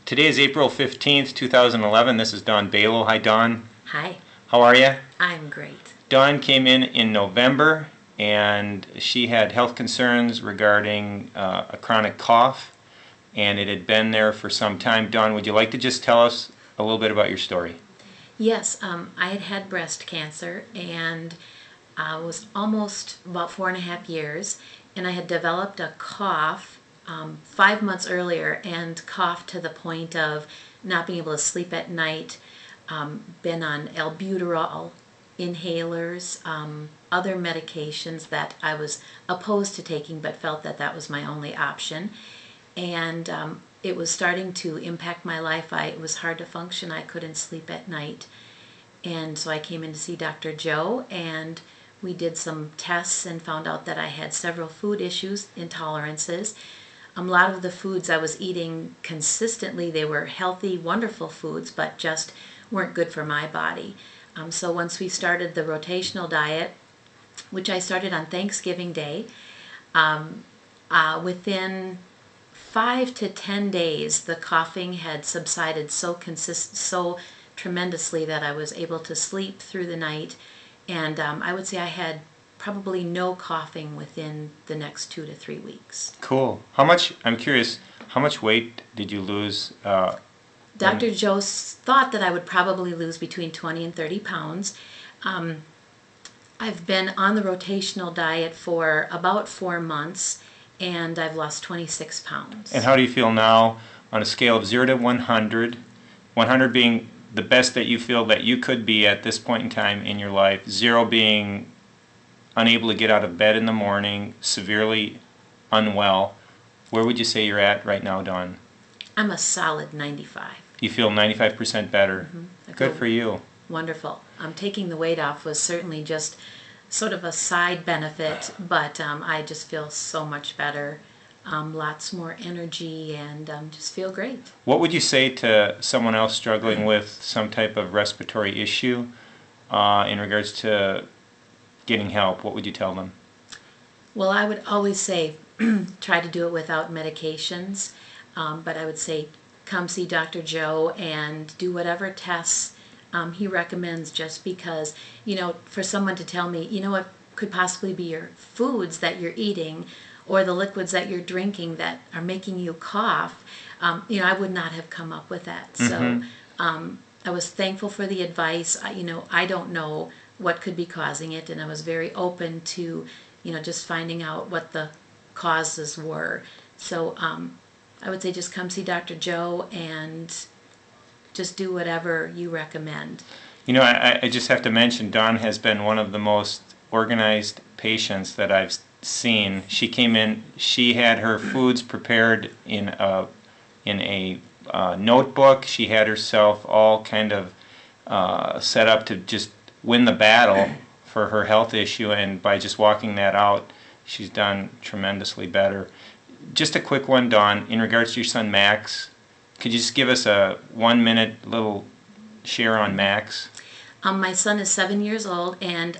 Today is April 15th, 2011. This is Dawn Balo. Hi, Dawn. Hi. How are you? I'm great. Dawn came in November, and she had health concerns regarding a chronic cough, and it had been there for some time. Dawn, would you like to just tell us a little bit about your story? Yes, I had had breast cancer, and I was almost about 4.5 years, and I had developed a cough 5 months earlier, and coughed to the point of not being able to sleep at night. Been on albuterol inhalers, other medications that I was opposed to taking, but felt that that was my only option. And it was starting to impact my life. It was hard to function. I couldn't sleep at night. And so I came in to see Dr. Joe, and we did some tests and found out that I had several food issues, intolerances. A lot of the foods I was eating consistently, they were healthy, wonderful foods, but just weren't good for my body. So once we started the rotational diet, which I started on Thanksgiving Day, within 5 to 10 days, the coughing had subsided so tremendously that I was able to sleep through the night, and I would say I had probably no coughing within the next 2 to 3 weeks. Cool. I'm curious, how much weight did you lose? Dr. Joe thought that I would probably lose between 20 and 30 pounds. I've been on the rotational diet for about 4 months, and I've lost 26 pounds. And how do you feel now on a scale of 0 to 100? 100 being the best that you feel that you could be at this point in time in your life, 0 being unable to get out of bed in the morning, severely unwell. Where would you say you're at right now, Dawn? I'm a solid 95. You feel 95% better. Good for you. Wonderful. Taking the weight off was certainly just sort of a side benefit, but I just feel so much better. Lots more energy, and just feel great. What would you say to someone else struggling with some type of respiratory issue in regards to getting help? What would you tell them? Well, I would always say try to do it without medications, but I would say come see Dr. Joe and do whatever tests he recommends, just because, for someone to tell me, what could possibly be your foods that you're eating or the liquids that you're drinking that are making you cough, I would not have come up with that. So I was thankful for the advice. I don't know what could be causing it, and I was very open to, just finding out what the causes were. So I would say just come see Dr. Joe and just do whatever you recommend. I just have to mention, Dawn has been one of the most organized patients that I've seen. She came in, she had her foods prepared in a notebook. She had herself all kind of set up to just win the battle for her health issue, and by just walking that out, she's done tremendously better. Just a quick one, Dawn, in regards to your son Max, could you just give us a 1-minute little share on Max? My son is 7 years old, and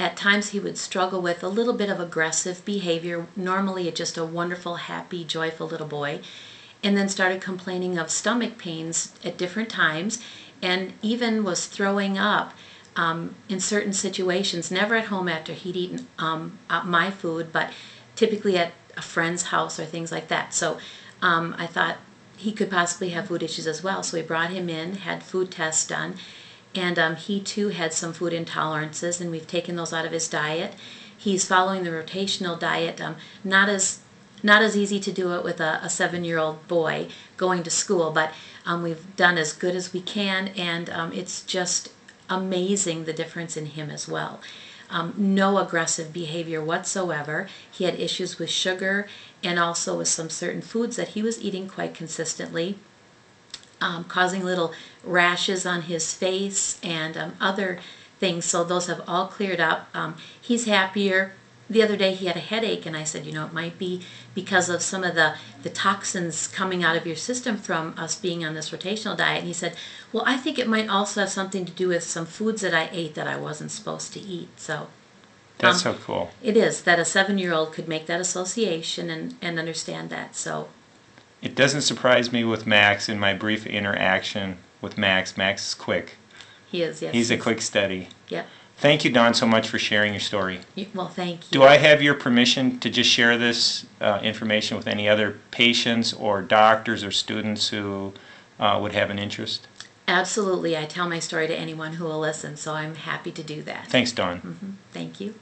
at times he would struggle with a little bit of aggressive behavior, normally just a wonderful, happy, joyful little boy, and then started complaining of stomach pains at different times, and even was throwing up in certain situations, never at home after he'd eaten my food, but typically at a friend's house or things like that. So I thought he could possibly have food issues as well. So we brought him in, had food tests done, and he too had some food intolerances, and we've taken those out of his diet. He's following the rotational diet. Not as easy to do it with a 7-year-old boy going to school, but we've done as good as we can, and it's just amazing the difference in him as well. No aggressive behavior whatsoever. He had issues with sugar and also with some certain foods that he was eating quite consistently, causing little rashes on his face and other things. So those have all cleared up. He's happier. The other day he had a headache, and I said, it might be because of some of the toxins coming out of your system from us being on this rotational diet. And he said, well, I think it might also have something to do with some foods that I ate that I wasn't supposed to eat. So that's so cool. It is, that a 7-year-old could make that association and understand that. So It doesn't surprise me with Max in my brief interaction with Max. Max is quick. He is, yes. He's a quick study. Yep. Thank you, Dawn, so much for sharing your story. Well, thank you. Do I have your permission to just share this information with any other patients or doctors or students who would have an interest? Absolutely. I tell my story to anyone who will listen, so I'm happy to do that. Thanks, Dawn. Thank you.